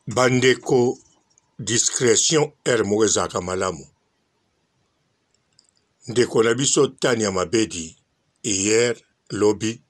Bandeko discrétion moko ezalaka malamu. Ndeko na biso Tania Mabedi hier lobi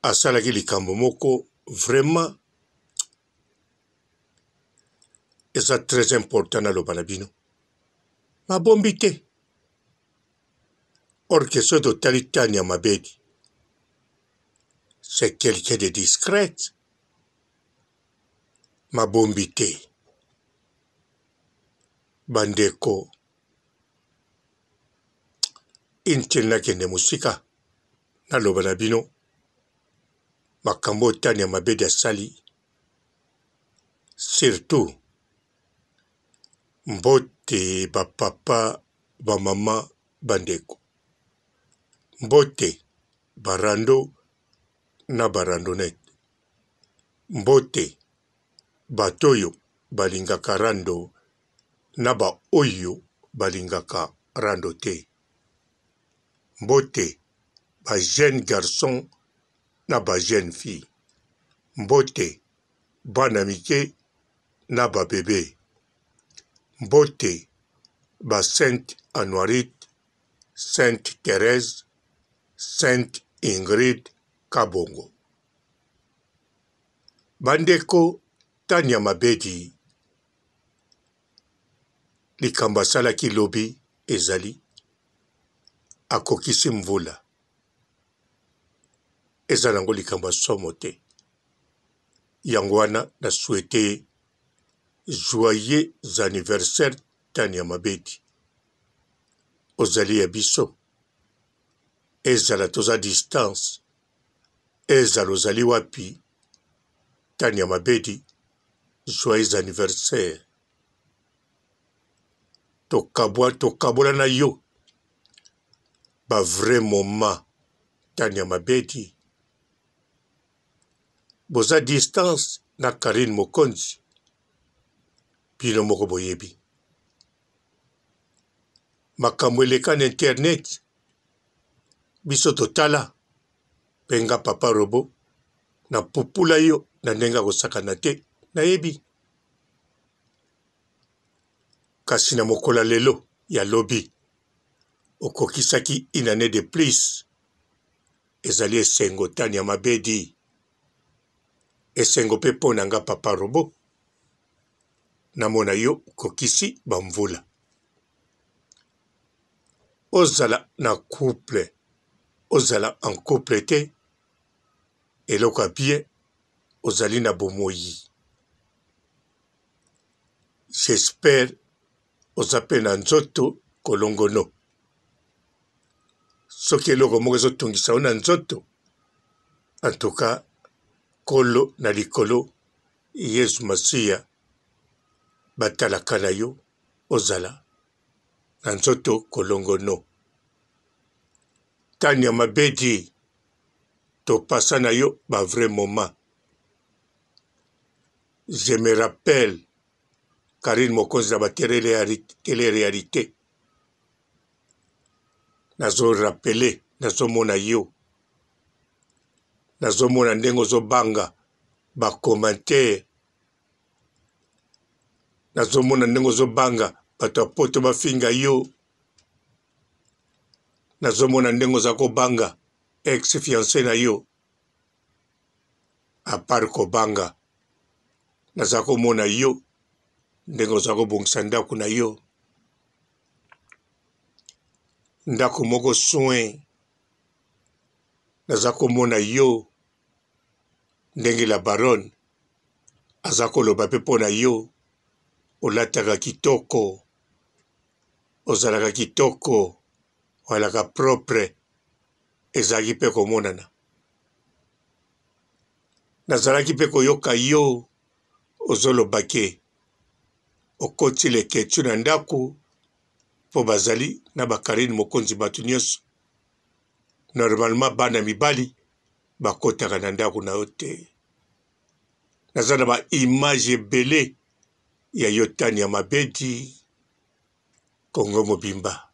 asalaki likambo moko vraiment eza très important na loba na bino. Mabombi te. Or que ce totali Tania Mabedi c'est quelqu'un de discrète. Mabombi te. Bandeko intel nakende musika na loba na bino makambo Tania Mabedi asali surtout mbote bapapa bamama bandeko mbote barando na barandonete mbote batoyo balingaka rando na ba oyo balingaka rando te mbote ba jeune garçon na ba jeune fille mbote bana mike na ba bébé mbote ba Sainte Anuarite, Sainte Thérèse, Sainte Ingrid Kabongo. Bandeko Tania Mabedi likambo asalaki lobi ezali akokisi mvula eza nango likambo somo te yango wana na souhaité joyeux anniversaire Tania Mabedi ozali ya biso ezala toza distance ezala ozali wapi Tania Mabedi joyeux anniversaire tokabola na yo ba vrai moment Tania Mabedi boza distance na Karine Mokonzi bino moko boyebi makambo eleka na internet biso totala penga papa robo na pupula yo na ndenga kosakana te nayebi kasi na mokola lelo ya lobi okokisaki une année de plus ezali esengo Tania Mabedi esengo pe mpo na nga papa robo namona yo kokisi bamvula ozala na couple ozala en couple te eloko ya bien ozali na bomoi j'espère oza pe na nzoto kolongono soki eloko moko ezotungisa yo na nzoto en tout cas kolo na likolo Yesu Masiya batalaka na yo ozala na nzoto kolongono. Tania Mabedi topasa na yo ba vrai moment. Je me rappelle Karine Mokonzi na ba télé-réalité nazo rappele nazomona yo nazomona ndenge ozobanga ba commentaire nazomona ndenge ozobanga bato ya poto bafinga yo nazomona ndenge oza kobanga ex fiancé na yo apart kobanga naza komona yo ndenge oza kobongisa ndako na yo ndako moko soin naza komona yo ndenge la baronne aza koloba mpe mpo na yo olataka kitoko ozalaka kitoko ozalaka propre ezalaki mpe komonana nazalaki mpe koyoka yo ozolobake okoti leketu na ndako mpo bazali na bakarine mokonzi bato nyonso normalement bana mibali bakotaka na ndako na yo te naza na baimage ebele ya yo Tania Mabedi Congo mobimba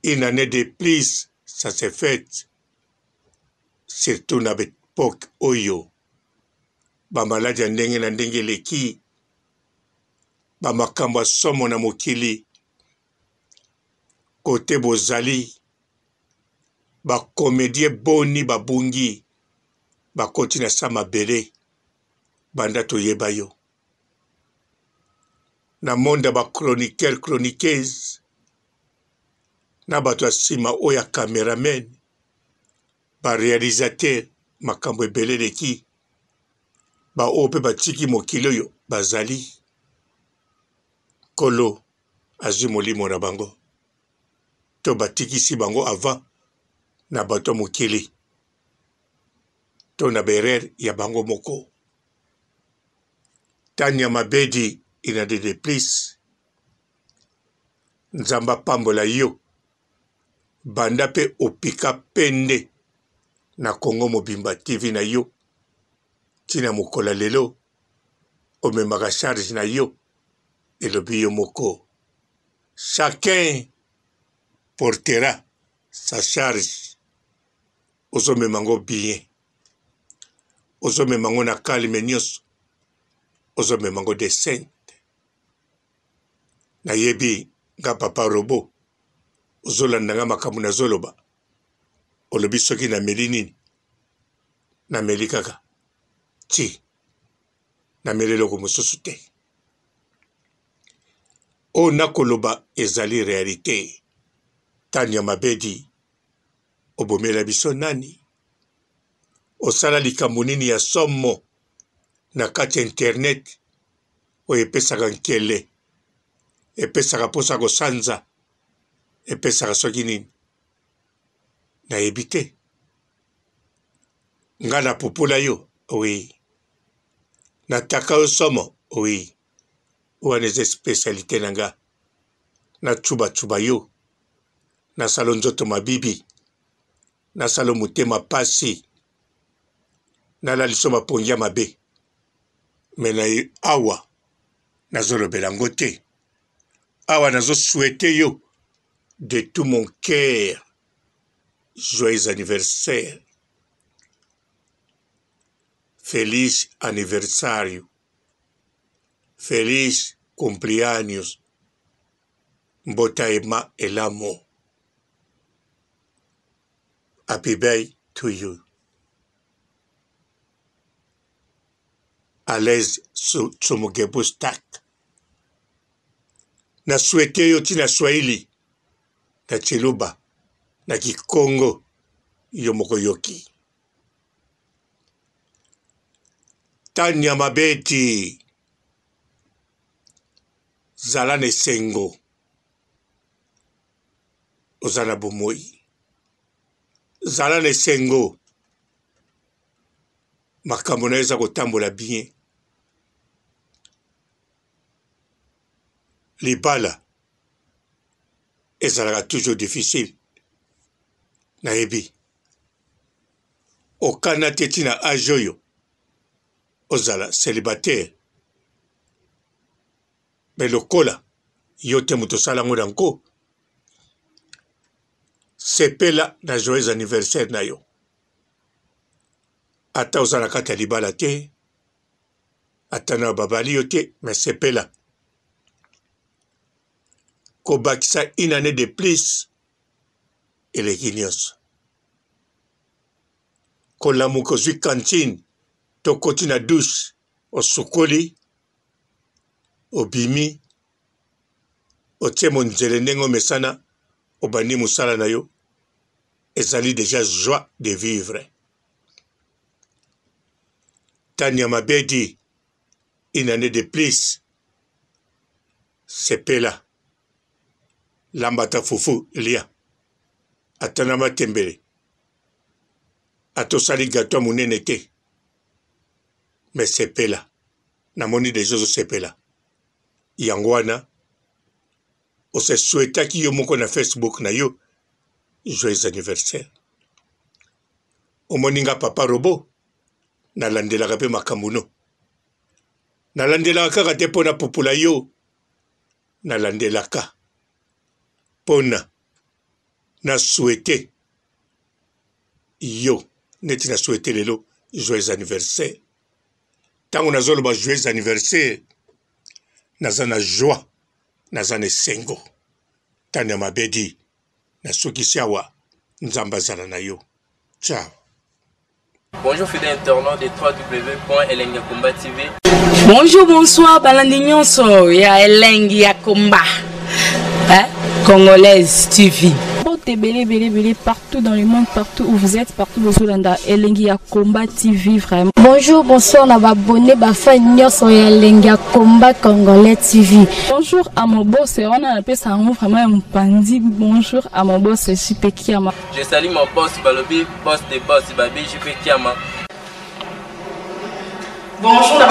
une année de plus ça s'est fait surtout na l'époque oyo bamaladi ya ndenge na ndenge eleki, bamakambo ya somo na mokili, kote bozali, bakomedie boni babungi, bakoti na sa mabele, banda toyeba yo. Na monde ba chroniqueur chroniqueuse, na bato ya nsima oyo ya cameraman, ba réalisateur, makambo ebele eleki, ba oyo mpe batiki mokili oyo bazali. Kolo azwi molimo na bango, to batikisi bango avant na bato mokili, to na berere ya bango moko. Tanya Mabedi ina de plus, nzamba pambola yo, banda pe opika pende na Congo Mobimba TV na yo, tina mokola lelo, omemaka charge na yo, elobi yo moko. Chacun portera sa charge. Ozomemango bien, ozomemango na kalme nyonso, ozomemango descente. Na yebi nga papa Robo, ozolanda nga makambo na zoloba, olobi soki na meli nini, na meli kaka ti, na meli eloko mosusu te. O nakoloba ezali realite. Tanya Mabedi, obomela biso nani? Osala likambo nini ya somo na kati internet oyo epesaka nkele, epesaka posa kosanza, epesaka soki nini? Nayebi te. Nga na pupula yo, oui. Nataka yo somo, oui. Wana eza spécialité na nga. Na tsuba yo, na salo nzoto mabibi, na salo mutema pasi, na la liso mapongi ya mabe. Mena awa nazolobela ngo te. Awa nazo souhaiter yo de tout mon cœur joyeux anniversaire. Feliz aniversario. Feliz cumpleaños. Mbotaema elamo. Happy birthday to you. À l'aise Tsumugebu Stack. Na souhaité yo tina Swahili, na Chiluba, na Kikongo, yo moko yoki. Tanya Mabedi, Zalane Sengo, Ozana Bomoi. Zalane Sengo, makambo na eza kotambola bien. Libala ezalaka toujours difficile. Nayebi okana te tina age oyo ozala célibataire, me lokola yo te moto osalango na nko, sepela na joyeux anniversaire na yo. Ata ozala kati ya libala te, ata na babali yo te, me sepela. Kobakisa une année de plus eleki nyonso. Kolamuka ozwi kantine, tokoti na douche, osukoli, obimi, otie monzele ndenge omesana, obandi mosala na yo, ezali déjà joie de vivre. Tanya Mabedi, une année de plus, sepela. Lambata fufu lia. Atana matembele. Atosali gato munene te. Mais sepela. Namoni des choses sepela. Yangwana. Ose souhaita ki yo moko na Facebook na yo. Joyeux anniversaire. Omoninga papa Robo. Nalandelaka pe makambuno. Nalandelaka kaka te pona popula yo. Nalandelaka. Pona na souhaité yo neti na souhaité lelo joyeux anniversaire. Tango nazoloba joyeux anniversaire. Nazana joie. Nazane sengo. Tanya mabedi. Nasuki siawa. Nzambazana na yo. Ciao. Bonjour fidèles internautes de www.elengiakomba TV. Bonjour, bonsoir, balandi nyonso ya Elengi ya Komba. Congolaise TV. Belé partout dans le monde, partout où vous êtes, partout où vous êtes, Elengi ya Komba TV vraiment. Bonjour, bonsoir, na abonné bafa nyonso ya Elengi ya Komba Congolais TV. Bonjour à mon boss, on a appelé ça vraiment un pandi. Bonjour à mon boss, JP Kiama. Je salue mon boss Balobi, boss de boss Babi, JP Kiama. Bonjour, na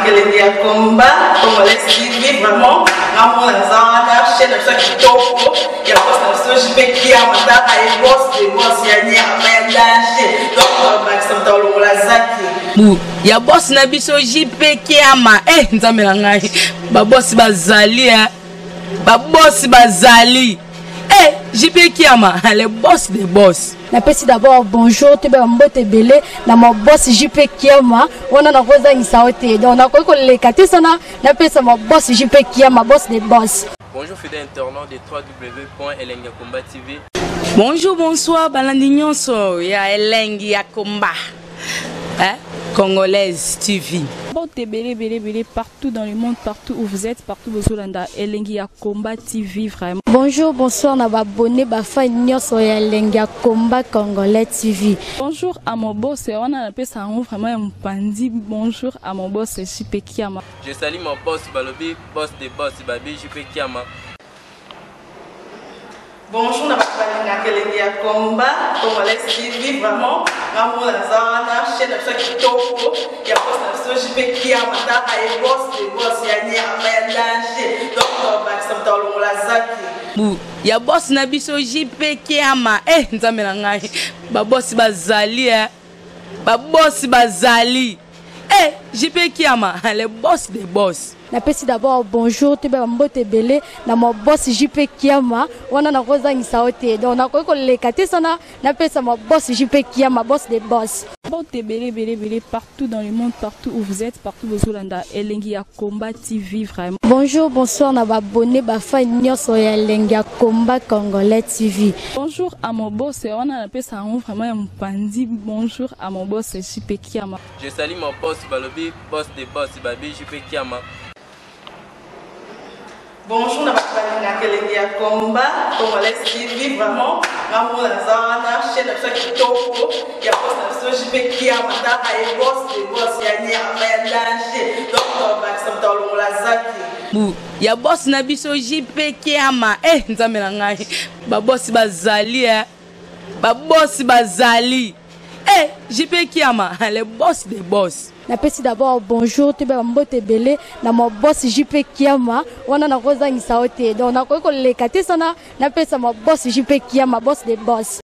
Elengi ya Komba Congolais TV vraiment. Amour na zana chaîne de kitoko ya boss na JP Kiama ta ay boss de boss ya ni amandaje. Donc Maxime Tolo la zaki. Ya boss na biso JP Kiama nzambe na ngai ba boss bazali ba boss bazali JP Kiama le boss des boss. Napesi d'abord bonjour te ba mbote belé na mo boss JP Kiama wana na koza ngisaote donc na ko lekate sana napesa mo boss JP Kiama boss des boss. Bonjour fidèles internautes de www.elengiakomba TV. Bonjour, bonsoir, balandi nyonso ya Elengi ya Komba. Congolaise TV. Belé partout dans le monde, partout où vous êtes, partout où vous êtes, Elengi ya Komba TV vraiment. Bonjour, bonsoir, na abonné bafa nyonso ya Elengi ya Komba Congolais TV. Bonjour à mon boss, on a appelé ça vraiment un pandi. Bonjour à mon boss, JP Kiama. Je salue mon boss Balobi, boss de boss Babi, JP Kiama. Bonjour, na Elengi ya Komba Congolais TV vraiment. Amour na zana chaîne de kitoko ya boss na JP Kiama ta ay boss de boss ya ni amandaje. Donc Maxime Tolo la zaki. Ya boss na biso JP Kiama nzambe na ngai ba boss bazali ba boss bazali JP Kiama le boss des boss. Napesi d'abord bonjour te ba mbote belé na mo boss JP Kiama wana na koza ngisaote donc na ko lekate sana napesa mo boss JP Kiama boss des boss. Belé partout dans le monde, partout où vous êtes, partout où vous êtes, Elengi ya Komba TV vraiment. Bonjour, bonsoir, na abonné bafa nyonso ya Elengi ya Komba Congolais TV. Bonjour à mon boss, on a appelé ça vraiment un pandi. Bonjour à mon boss, JP Kiama. Je salue mon boss Balobi, boss de boss Babi, JP Kiama. Bonjour, na Elengi ya Komba Congolais TV vraiment. Amour na zana chaîne de kitoko ya boss na JP Kiama ta ay boss de boss ya ni amandaje. Donc Maxime Tolo la zaki. Ya boss na biso JP Kiama nzambe na ngai ba boss bazali ba boss bazali JP Kiama le boss des boss. Napesi d'abord bonjour te ba mbote belé na mo boss JP Kiama wana na koza ngisaote donc na ko lekate sana napesa mo boss JP Kiama boss des boss.